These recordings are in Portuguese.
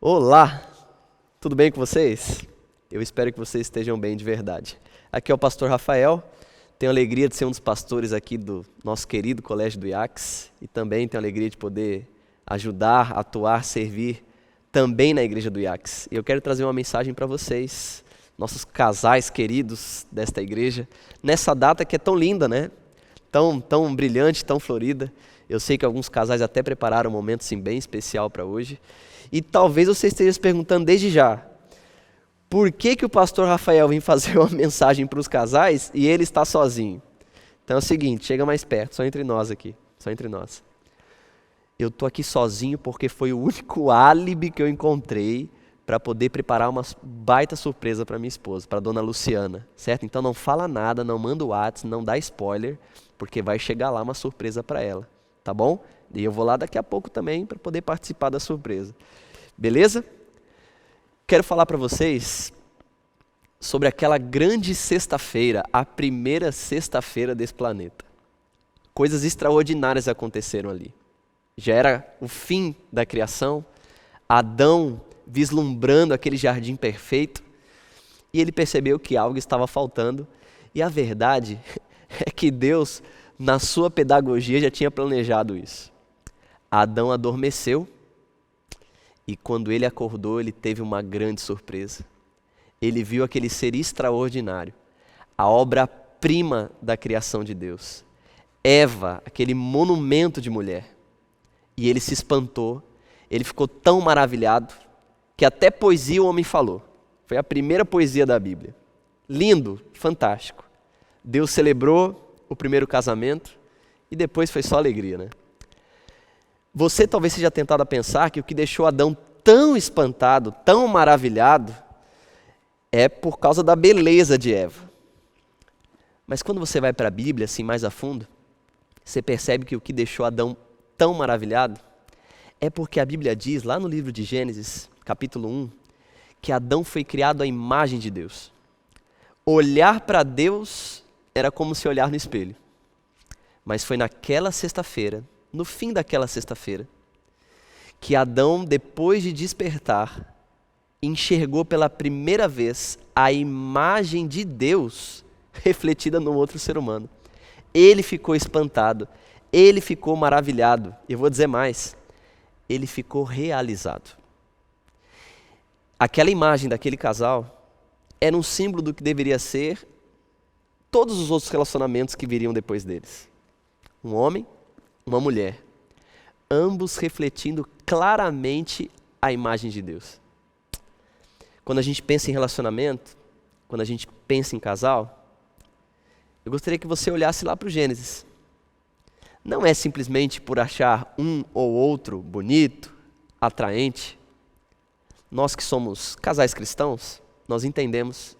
Olá, tudo bem com vocês? Eu espero que vocês estejam bem de verdade. Aqui é o pastor Rafael, tenho a alegria de ser um dos pastores aqui do nosso querido Colégio do IACS e também tenho a alegria de poder ajudar, atuar, servir também na igreja do IACS. E eu quero trazer uma mensagem para vocês, nossos casais queridos desta igreja, nessa data que é tão linda, né? Tão brilhante, tão florida. Eu sei que alguns casais até prepararam um momento assim, bem especial para hoje. E talvez você esteja se perguntando desde já, por que o pastor Rafael vem fazer uma mensagem para os casais e ele está sozinho? Então é o seguinte, chega mais perto, só entre nós aqui, só entre nós. Eu estou aqui sozinho porque foi o único álibi que eu encontrei para poder preparar uma baita surpresa para minha esposa, para a dona Luciana, certo? Então não fala nada, não manda o WhatsApp, não dá spoiler, porque vai chegar lá uma surpresa para ela, tá bom? E eu vou lá daqui a pouco também para poder participar da surpresa. Beleza? Quero falar para vocês sobre aquela grande sexta-feira, a primeira sexta-feira desse planeta. Coisas extraordinárias aconteceram ali. Já era o fim da criação, Adão vislumbrando aquele jardim perfeito, e ele percebeu que algo estava faltando, e a verdade é que Deus, na sua pedagogia, já tinha planejado isso. Adão adormeceu, e quando ele acordou, ele teve uma grande surpresa. Ele viu aquele ser extraordinário, a obra-prima da criação de Deus. Eva, aquele monumento de mulher. E ele se espantou, ele ficou tão maravilhado, que até poesia o homem falou. Foi a primeira poesia da Bíblia. Lindo, fantástico. Deus celebrou o primeiro casamento e depois foi só alegria, né? Você talvez seja tentado a pensar que o que deixou Adão tão espantado, tão maravilhado, é por causa da beleza de Eva. Mas quando você vai para a Bíblia, assim mais a fundo, você percebe que o que deixou Adão tão maravilhado é porque a Bíblia diz, lá no livro de Gênesis, capítulo 1, que Adão foi criado à imagem de Deus. Olhar para Deus era como se olhar no espelho. Mas foi naquela sexta-feira, no fim daquela sexta-feira, que Adão, depois de despertar, enxergou pela primeira vez a imagem de Deus refletida no outro ser humano. Ele ficou espantado, ele ficou maravilhado. Eu vou dizer mais, ele ficou realizado. Aquela imagem daquele casal era um símbolo do que deveria ser todos os outros relacionamentos que viriam depois deles. Um homem, uma mulher, ambos refletindo claramente a imagem de Deus. Quando a gente pensa em relacionamento, quando a gente pensa em casal, eu gostaria que você olhasse lá para o Gênesis. Não é simplesmente por achar um ou outro bonito, atraente. Nós que somos casais cristãos, nós entendemos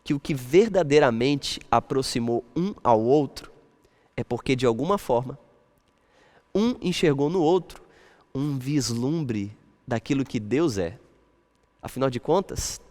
que o que verdadeiramente aproximou um ao outro é porque, de alguma forma, um enxergou no outro um vislumbre daquilo que Deus é. Afinal de contas,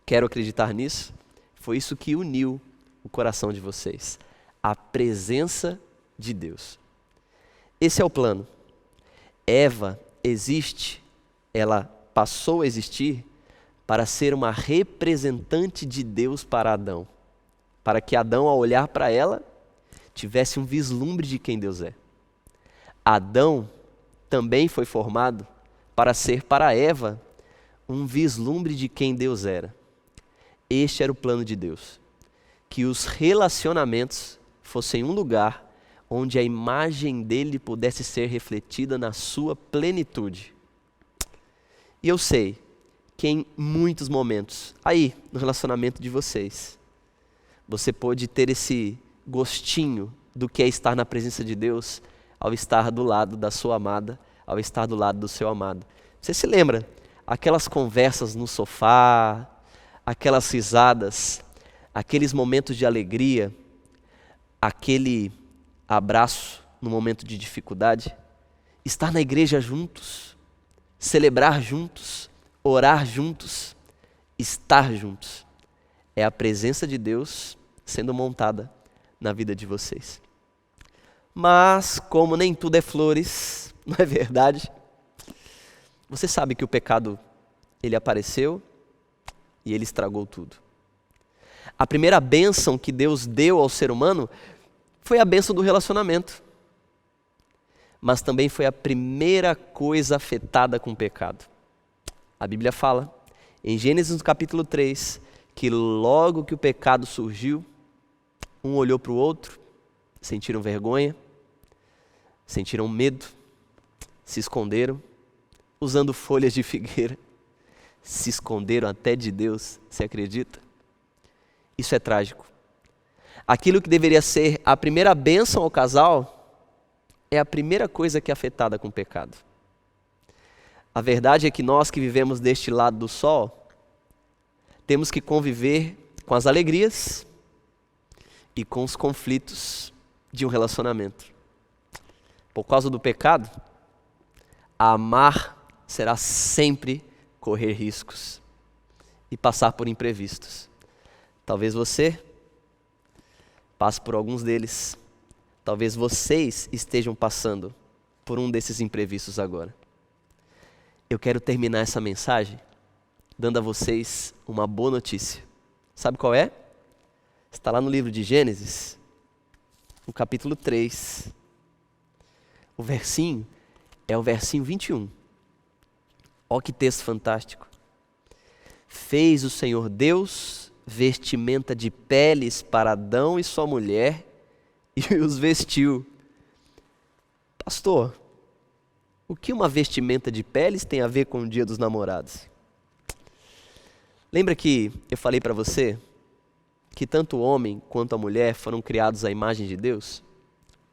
quero acreditar nisso, foi isso que uniu o coração de vocês, a presença de Deus. Esse é o plano. Eva existe, ela passou a existir para ser uma representante de Deus para Adão. Para que Adão, ao olhar para ela, tivesse um vislumbre de quem Deus é. Adão também foi formado para ser para Eva um vislumbre de quem Deus era. Este era o plano de Deus. Que os relacionamentos fossem um lugar onde a imagem dele pudesse ser refletida na sua plenitude. E eu sei que em muitos momentos, aí no relacionamento de vocês, você pode ter esse gostinho do que é estar na presença de Deus ao estar do lado da sua amada, ao estar do lado do seu amado. Você se lembra? Aquelas conversas no sofá, aquelas risadas, aqueles momentos de alegria, aquele abraço no momento de dificuldade, estar na igreja juntos, celebrar juntos, orar juntos, estar juntos. É a presença de Deus sendo montada na vida de vocês. Mas, como nem tudo é flores, não é verdade? Você sabe que o pecado ele apareceu e ele estragou tudo. A primeira bênção que Deus deu ao ser humano foi a bênção do relacionamento. Mas também foi a primeira coisa afetada com o pecado. A Bíblia fala, em Gênesis no capítulo 3, que logo que o pecado surgiu, um olhou para o outro, sentiram vergonha, sentiram medo, se esconderam, usando folhas de figueira, se esconderam até de Deus, você acredita? Isso é trágico. Aquilo que deveria ser a primeira bênção ao casal, é a primeira coisa que é afetada com o pecado. A verdade é que nós que vivemos deste lado do sol, temos que conviver com as alegrias e com os conflitos de um relacionamento. Por causa do pecado, amar será sempre correr riscos e passar por imprevistos. Talvez você passe por alguns deles. Talvez vocês estejam passando por um desses imprevistos agora. Eu quero terminar essa mensagem dando a vocês uma boa notícia. Sabe qual é? Está lá no livro de Gênesis, no capítulo 3. O versinho é o versinho 21. Olha que texto fantástico. Fez o Senhor Deus vestimenta de peles para Adão e sua mulher, e os vestiu. Pastor, o que uma vestimenta de peles tem a ver com o Dia dos Namorados? Lembra que eu falei para você que tanto o homem quanto a mulher foram criados à imagem de Deus?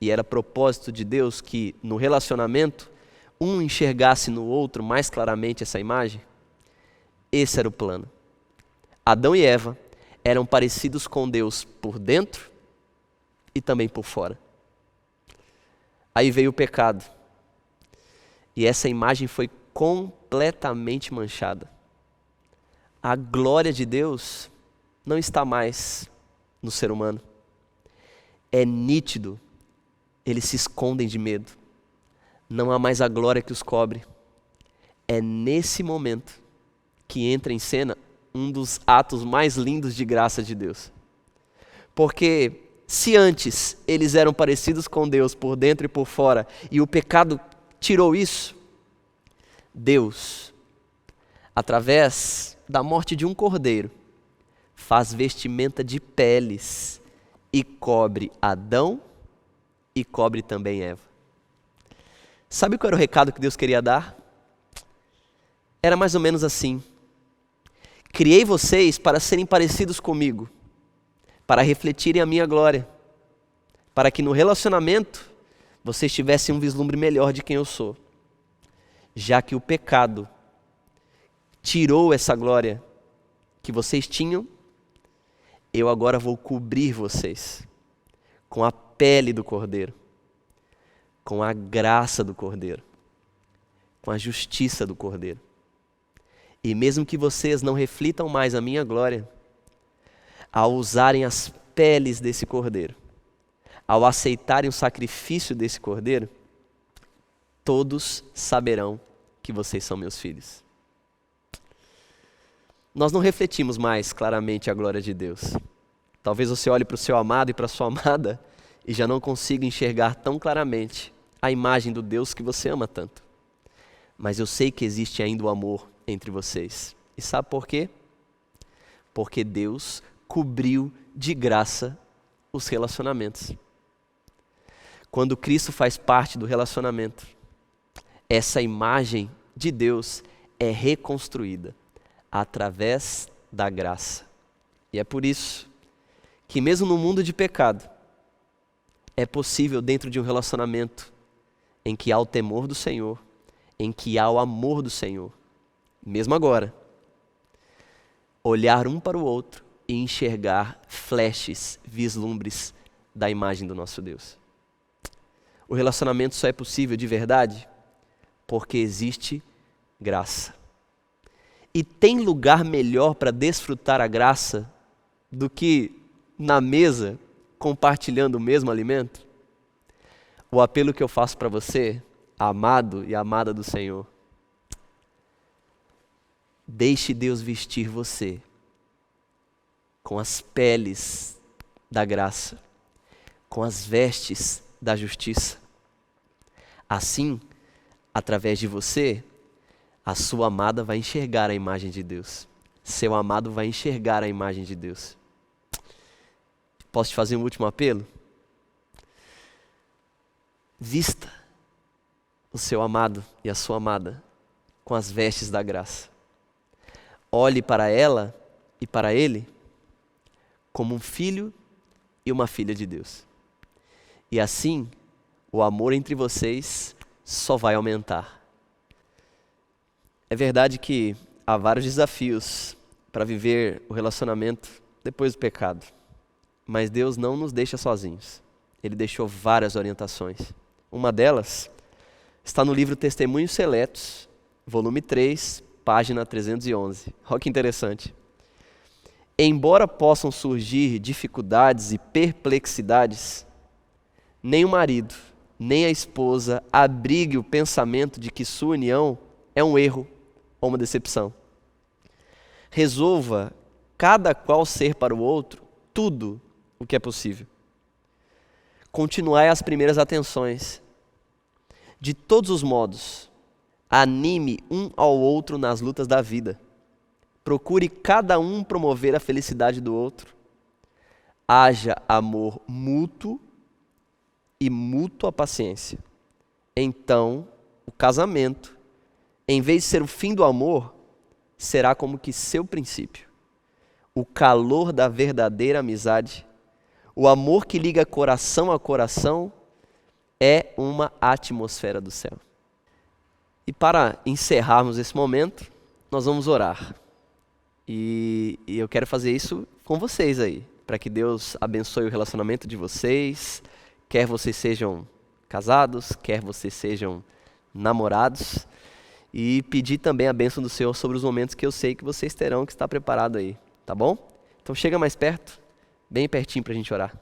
E era propósito de Deus que no relacionamento um enxergasse no outro mais claramente essa imagem? Esse era o plano. Adão e Eva eram parecidos com Deus por dentro e também por fora. Aí veio o pecado. E essa imagem foi completamente manchada. A glória de Deus não está mais no ser humano. É nítido. Eles se escondem de medo. Não há mais a glória que os cobre. É nesse momento que entra em cena um dos atos mais lindos de graça de Deus. Porque se antes eles eram parecidos com Deus por dentro e por fora, e o pecado tirou isso, Deus, através da morte de um cordeiro, faz vestimenta de peles e cobre Adão e cobre também Eva. Sabe qual era o recado que Deus queria dar? Era mais ou menos assim: criei vocês para serem parecidos comigo, para refletirem a minha glória, para que no relacionamento vocês tivessem um vislumbre melhor de quem eu sou. Já que o pecado tirou essa glória que vocês tinham, eu agora vou cobrir vocês com a pele do Cordeiro, com a graça do Cordeiro, com a justiça do Cordeiro. E mesmo que vocês não reflitam mais a minha glória, ao usarem as peles desse Cordeiro, ao aceitarem o sacrifício desse Cordeiro, todos saberão que vocês são meus filhos. Nós não refletimos mais claramente a glória de Deus. Talvez você olhe para o seu amado e para a sua amada e já não consiga enxergar tão claramente a imagem do Deus que você ama tanto. Mas eu sei que existe ainda o amor entre vocês. E sabe por quê? Porque Deus cobriu de graça os relacionamentos. Quando Cristo faz parte do relacionamento, essa imagem de Deus é reconstruída através da graça. E é por isso que mesmo no mundo de pecado, é possível dentro de um relacionamento em que há o temor do Senhor, em que há o amor do Senhor, mesmo agora, olhar um para o outro e enxergar flashes, vislumbres da imagem do nosso Deus. O relacionamento só é possível de verdade porque existe graça. E tem lugar melhor para desfrutar a graça do que na mesa, compartilhando o mesmo alimento? O apelo que eu faço para você, amado e amada do Senhor: Deixe Deus vestir você com as peles da graça, com as vestes da justiça. Assim, através de você, a sua amada vai enxergar a imagem de Deus. Seu amado vai enxergar a imagem de Deus. Posso te fazer um último apelo? Vista o seu amado e a sua amada com as vestes da graça. Olhe para ela e para ele como um filho e uma filha de Deus. E assim, o amor entre vocês só vai aumentar. É verdade que há vários desafios para viver o relacionamento depois do pecado. Mas Deus não nos deixa sozinhos. Ele deixou várias orientações. Uma delas está no livro Testemunhos Seletos, volume 3, página 311. Olha que interessante. Embora possam surgir dificuldades e perplexidades, nem o marido, nem a esposa abrigue o pensamento de que sua união é um erro ou uma decepção. Resolva cada qual ser para o outro tudo o que é possível. Continuai as primeiras atenções. De todos os modos, anime um ao outro nas lutas da vida. Procure cada um promover a felicidade do outro. Haja amor mútuo e mútua paciência. Então, o casamento, em vez de ser o fim do amor, será como que seu princípio. O calor da verdadeira amizade, o amor que liga coração a coração, é uma atmosfera do céu. E para encerrarmos esse momento, nós vamos orar. E eu quero fazer isso com vocês aí, para que Deus abençoe o relacionamento de vocês, quer vocês sejam casados, quer vocês sejam namorados, e pedir também a bênção do Senhor sobre os momentos que eu sei que vocês terão que estar preparado aí, tá bom? Então chega mais perto, bem pertinho para a gente orar.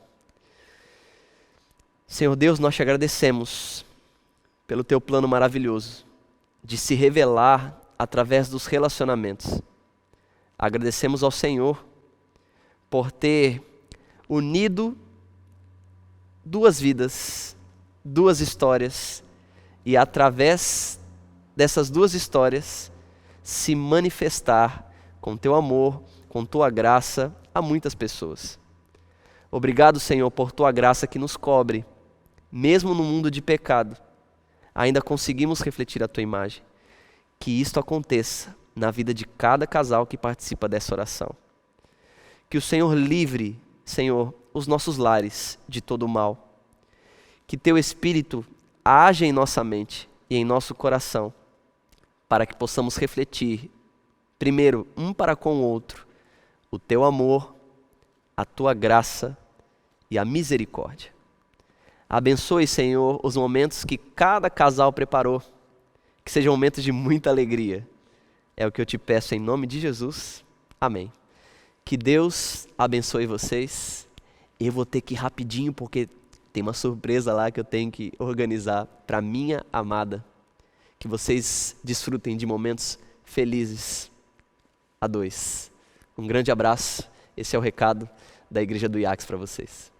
Senhor Deus, nós te agradecemos pelo teu plano maravilhoso de se revelar através dos relacionamentos. Agradecemos ao Senhor por ter unido duas vidas, duas histórias, e através dessas duas histórias se manifestar com teu amor, com tua graça a muitas pessoas. Obrigado, Senhor, por tua graça que nos cobre, mesmo no mundo de pecado, ainda conseguimos refletir a tua imagem. Que isto aconteça na vida de cada casal que participa dessa oração. Que o Senhor livre, Senhor, os nossos lares de todo o mal. Que teu Espírito haja em nossa mente e em nosso coração, para que possamos refletir, primeiro, um para com o outro, o teu amor, a tua graça e a misericórdia. Abençoe, Senhor, os momentos que cada casal preparou, que sejam momentos de muita alegria. É o que eu te peço em nome de Jesus. Amém. Que Deus abençoe vocês. Eu vou ter que ir rapidinho porque tem uma surpresa lá que eu tenho que organizar para minha amada. Que vocês desfrutem de momentos felizes a dois. Um grande abraço. Esse é o recado da Igreja do IACS para vocês.